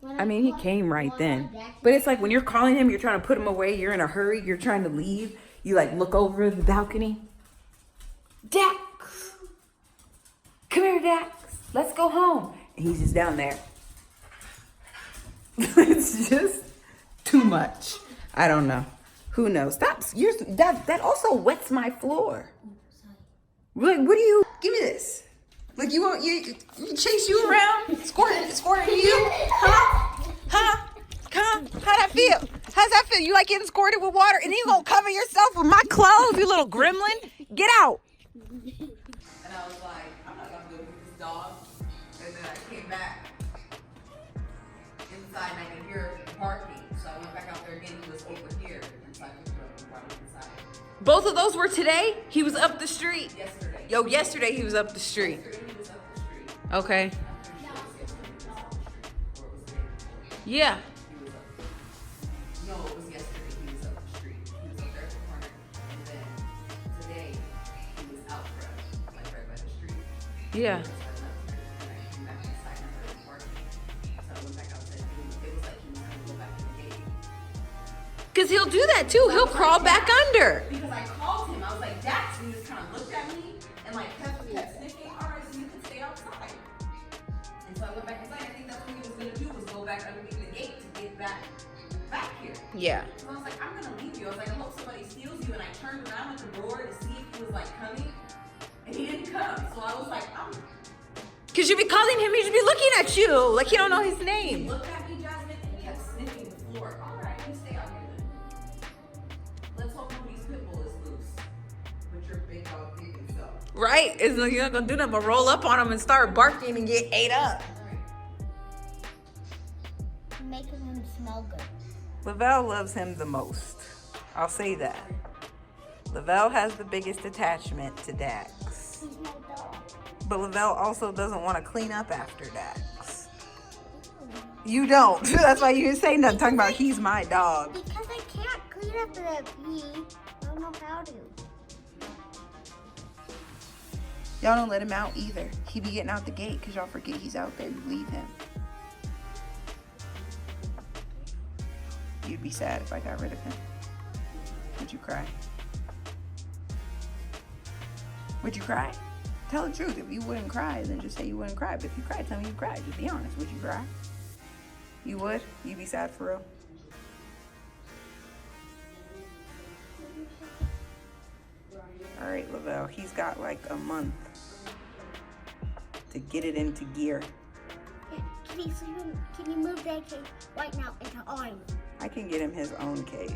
I mean, he came right then. But it's when you're calling him, you're trying to put him away, you're in a hurry, you're trying to leave. You look over the balcony. Dax! Come here, Dax. Let's go home. And he's just down there. It's just too much. I don't know. Who knows? Stop. That also wets my floor. What do you? Give me this. You want you chase you around, squirting you? Huh? How'd that feel? How's that feel? You getting squirted with water and you gonna cover yourself with my clothes, you little gremlin? Get out. And I was like, I'm not gonna go with this dog. And then I came back inside and I could hear barking. So I went back out there again. He was over here. And so I picked him up and brought him inside. Both of those were today? He was up the street? Yesterday. Yo, yesterday he was up the street. Yesterday he was up the street. Okay. Yeah. No, it was yesterday. He was up the street. He was up there at the corner. And then today, he was out front, like right by the street. Yeah. So I left there, and I came back inside and I heard him barking. So I went back outside. It was like he was going to go back to the gate. Because he'll do that too. He'll crawl back under. Because I called him. I was like, Dax. And he just kind of looked at me and like kept sniffing. All right, so you can stay outside. And so I went back inside. I think that's what he was going to do, was go back underneath the gate to get back here. Yeah. So I was like, I'm gonna leave you. I was like, I hope somebody steals you. And I turned around at the door to see if he was like coming, and he didn't come. So I was like, Because you be calling him, he just be looking at you. Like he don't know his he name. looked at me, Jasmine, and kept sniffing the floor. All right, you stay out here then. Let's hope nobody's pit bull is loose. With your big dog thinking so. Right? It's like you're not going to do nothing but roll up on him and start barking and get ate up. Making him smell good. Lavelle loves him the most. I'll say that. Lavelle has the biggest attachment to Dax. He's my dog. But Lavelle also doesn't want to clean up after Dax. You don't. That's why you didn't say nothing. Talking about he's my dog. Because I can't clean up the pee. I don't know how to. Y'all don't let him out either. He be getting out the gate because y'all forget he's out there. You leave him. You'd be sad if I got rid of him. Would you cry? Would you cry? Tell the truth. If you wouldn't cry, then just say you wouldn't cry. But if you cried, tell me you cried. Just be honest. Would you cry? You would? You'd be sad for real? All right, Lavelle. He's got like a month to get it into gear. Can you move that cage right now into orange? I can get him his own cage.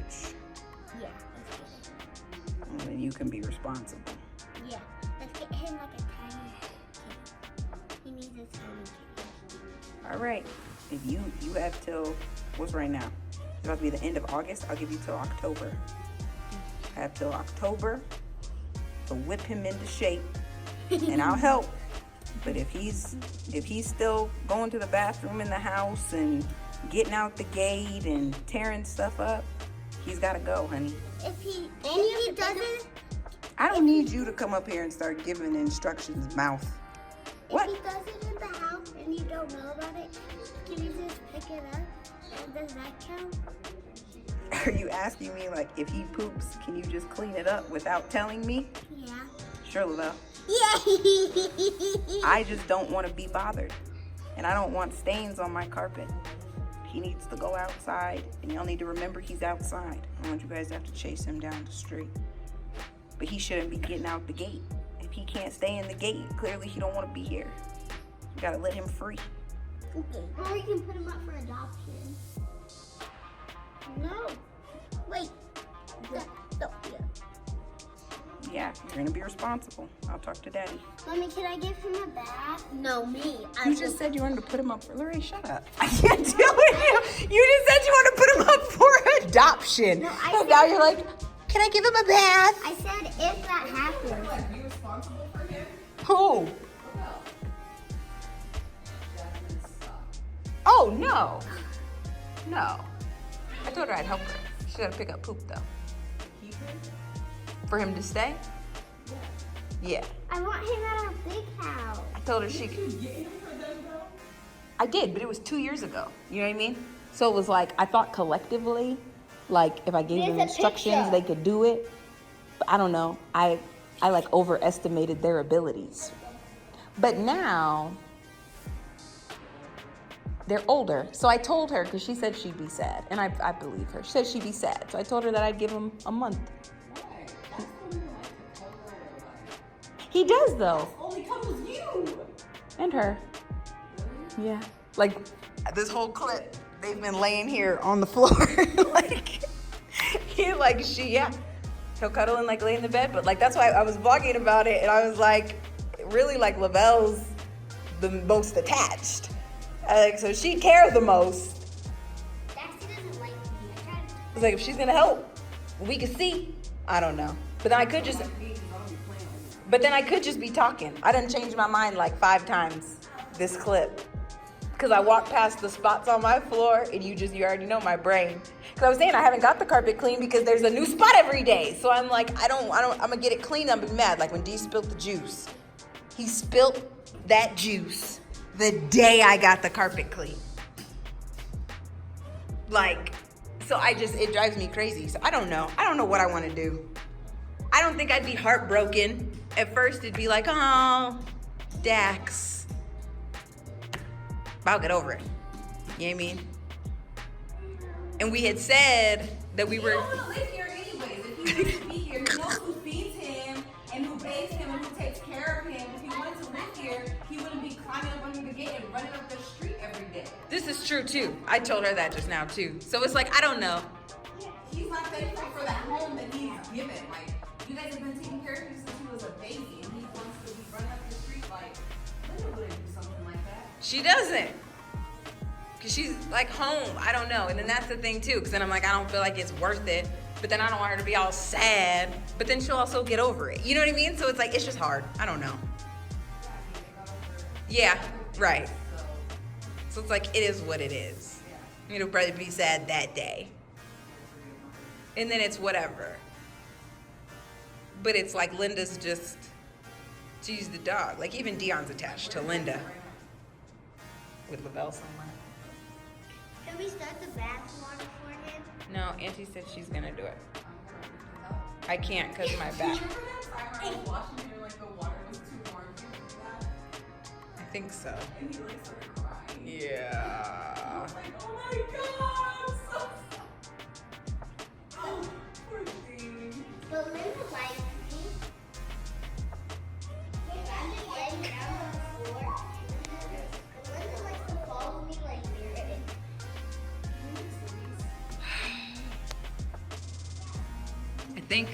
Yeah, let's get And then you can be responsible. it. Yeah, let's get him like a tiny cage. He needs a tiny cage. All right. If you have till, what's right now? It's about to be the end of August. I'll give you till October. I have till October to whip him into shape, and I'll help. But if he's still going to the bathroom in the house and getting out the gate and tearing stuff up, he's got to go, honey. If he doesn't, I don't need you to come up here and start giving instructions, mouth. What? if he does it in the house and you don't know about it, can you just pick it up? And does that count? Are you asking me, like, if he poops, can you just clean it up without telling me? Yeah. Sure, Lavelle. Yeah. I just don't want to be bothered. And I don't want stains on my carpet. He needs to go outside, and y'all need to remember he's outside. I don't want you guys to have to chase him down the street. But he shouldn't be getting out the gate. If he can't stay in the gate, clearly he don't want to be here. You gotta let him free. Okay. Or you can put him up for adoption. No. Wait. No, yeah. Yeah, you're gonna be responsible. I'll talk to Daddy. Mommy, can I give him a bath? No, me. You just said you wanted to put him up for Larry, shut up. I can't deal with you. You just said you wanted to put him up for adoption. No, and now you're like, can I give him a bath? I said if that happens. Like, be responsible for him? Who? Jasmine, stop. Oh, no. No. I told her I'd help her. She got to pick up poop, though. Keep him? For him to stay? Yeah. I want him at our big house. I told her she could. I did, but it was 2 years ago. You know what I mean? So it was like, I thought collectively, like if I gave them There's a instructions, picture. they could do it. But I don't know. I like overestimated their abilities. But now, they're older. So I told her, because she said she'd be sad. And I believe her. She said she'd be sad. So I told her that I'd give him a month. Why? That's only like to cover or He does, though. only couples you. And her. Yeah. Like, this whole clip, they've been laying here on the floor. Like, yeah. He'll cuddle and like lay in the bed. But like, that's why I was vlogging about it. And I was like, really, like, Lavelle's the most attached. Like, so she cares the most. Daxy doesn't It's like if she's gonna help, we can see. I don't know. But then I could just be talking. I done changed my mind like 5 times this clip. Cause I walked past the spots on my floor and you already know my brain. Cause I was saying I haven't got the carpet clean because there's a new spot every day. So I'm like, I'm gonna get it clean, I'm gonna be mad. Like when D spilled the juice. He spilled that juice the day I got the carpet clean. Like, so it drives me crazy. So I don't know what I wanna do. I don't think I'd be heartbroken. At first it'd be like, oh, Dax. I'll get over it. You know what I mean? And we had said that we were. He don't want to live here anyways. If he wants to be here, he knows who feeds him and who bathes him and who takes care of him. If he wanted to live here, he wouldn't be climbing up under the gate and running up the street every day. This is true too. I told her that just now too. So it's like, I don't know. He's not thankful for that home that he's given. Like, you guys have been taking care of him since he was a baby, and he wants to be running up the street like, Linda wouldn't do something like that. She doesn't. Cause she's like home. I don't know. And then that's the thing too. Cause then I'm like, I don't feel like it's worth it. But then I don't want her to be all sad. But then she'll also get over it. You know what I mean? So it's like, it's just hard. I don't know. Yeah, right. So it's like, it is what it is. It'll probably be sad that day. And then it's whatever. But it's like Linda's just, she's the dog. Like even Dion's attached to Linda. With Lavelle somewhere. Can we start the bath water for him? No, Auntie said she's gonna do it. I can't because my back. I was watching and like the water was too warm. I think so. And he like started crying. Yeah. Like, oh my god, I'm so oh, poor thing. But Linda likes me. I'm just laying down on the floor. Linda likes to follow me like mirrored. I think.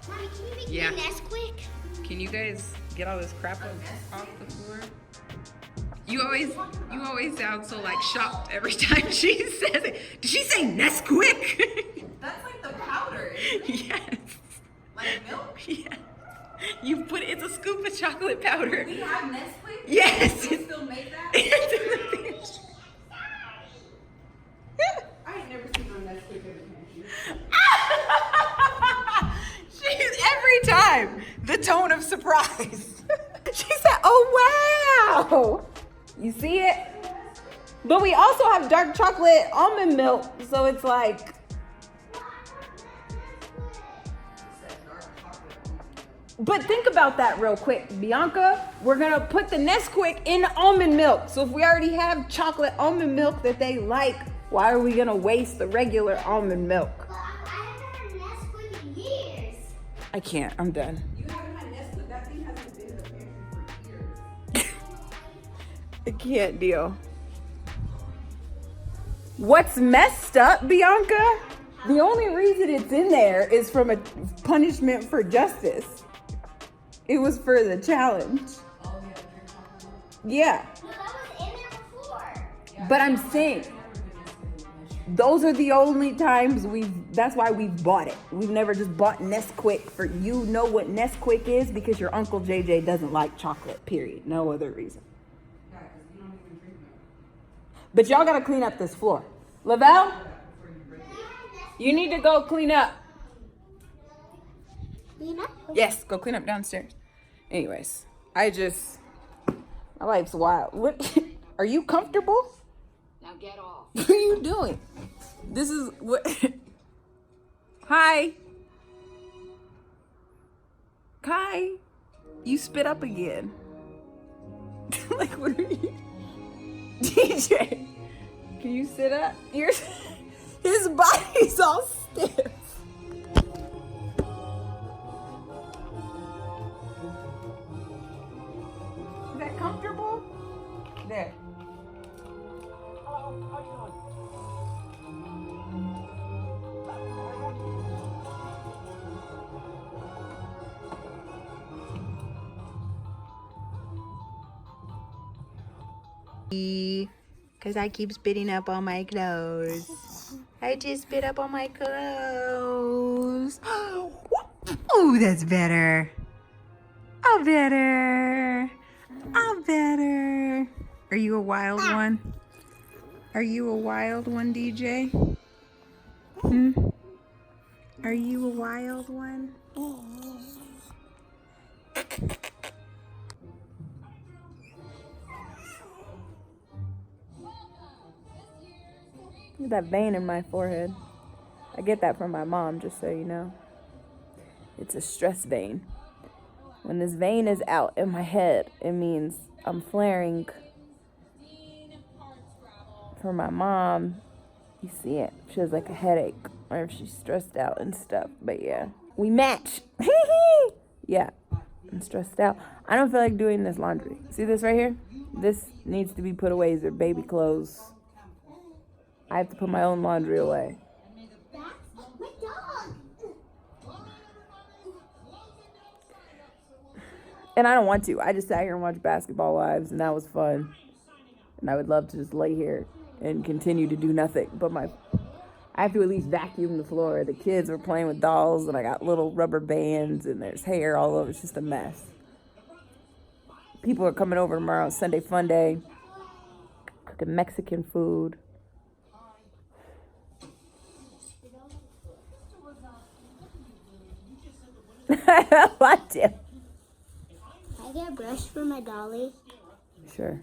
Mommy, can you make Yeah. me a Nesquik? Can you guys get all this crap off the floor? You always sound so like shocked every time she says it. Did she say Nesquik? That's like the powder. Yes. Like milk? Yeah. You put it's a scoop of chocolate powder. We have Nesquik? Yes. They still make that? I ain't never seen no Nesquik in the pantry. She's every time the tone of surprise. She said, "Oh wow, you see it?" But we also have dark chocolate almond milk, so it's like. But think about that real quick, Bianca. We're gonna put the Nesquik in almond milk. So if we already have chocolate almond milk that they like, why are we gonna waste the regular almond milk? But I haven't had a Nesquik in years. I can't. I'm done. You haven't had Nesquik? That thing hasn't been in the pantry for years. I can't deal. What's messed up, Bianca? The only reason it's in there is from a punishment for justice. It was for the challenge. Yeah. No, that was in there before. But I'm saying, those are the only times that's why we've bought it. We've never just bought Nesquik for, you know what Nesquik is because your Uncle JJ doesn't like chocolate, period. No other reason. But y'all gotta clean up this floor. Lavelle, you need to go clean up. You know? Yes, go clean up downstairs. Anyways, my life's wild. What? Are you comfortable? Now get off. What are you doing? This is what. Hi. Kai, you spit up again. Like, what are you? DJ, can you sit up? His body's all stiff. Is that comfortable? There. Because I keep spitting up on my clothes. I just spit up on my clothes. Oh, that's better. Oh, better. Oh, better. Are you a wild one? Are you a wild one, DJ? Are you a wild one? Look at that vein in my forehead. I get that from my mom, just so you know. It's a stress vein. When this vein is out in my head, it means I'm flaring. For my mom, you see it. She has like a headache, or if she's stressed out and stuff. But yeah, we match. Yeah, I'm stressed out. I don't feel like doing this laundry. See this right here? This needs to be put away. These are baby clothes. I have to put my own laundry away. My dog. And I don't want to. I just sat here and watched Basketball Wives, and that was fun. And I would love to just lay here and continue to do nothing. But I have to at least vacuum the floor. The kids were playing with dolls, and I got little rubber bands, and there's hair all over. It's just a mess. People are coming over tomorrow. Sunday fun day. Cooking Mexican food. What? Can I get a brush for my dolly? Sure.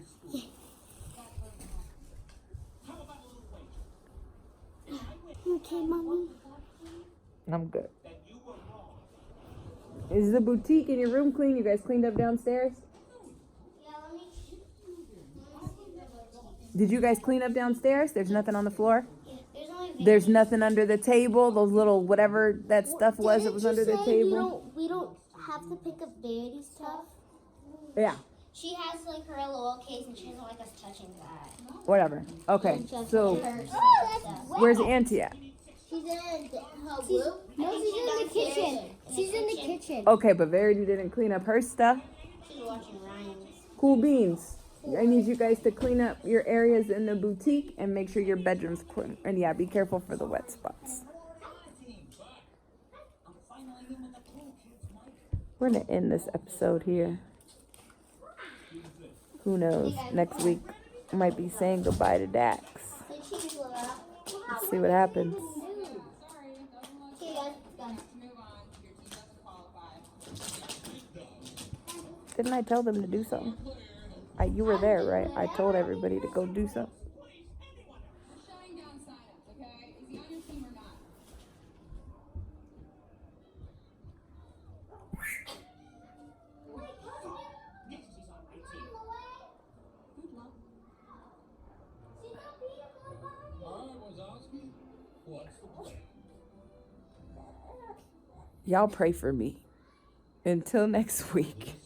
Okay, Mommy. I'm good. Is the boutique in your room clean? You guys cleaned up downstairs? Did you guys clean up downstairs? There's nothing on the floor? There's nothing under the table? Those little whatever that stuff was that was under the table? We don't have to pick up Verity stuff. Yeah, She has like her little case and she doesn't like us touching that. whatever. Okay, so where's Auntie at? She's in the kitchen. She's in the kitchen. Okay, but Verity didn't clean up her stuff. She's watching Ryan's. Cool beans. I need you guys to clean up your areas in the boutique and make sure your bedroom's clean. And yeah, be careful for the wet spots. We're going to end this episode here. Who knows? Next week, I might be saying goodbye to Dax. Let's see what happens. Didn't I tell them to do something? You were there, right? I told everybody to go do something. Y'all pray for me. Until next week.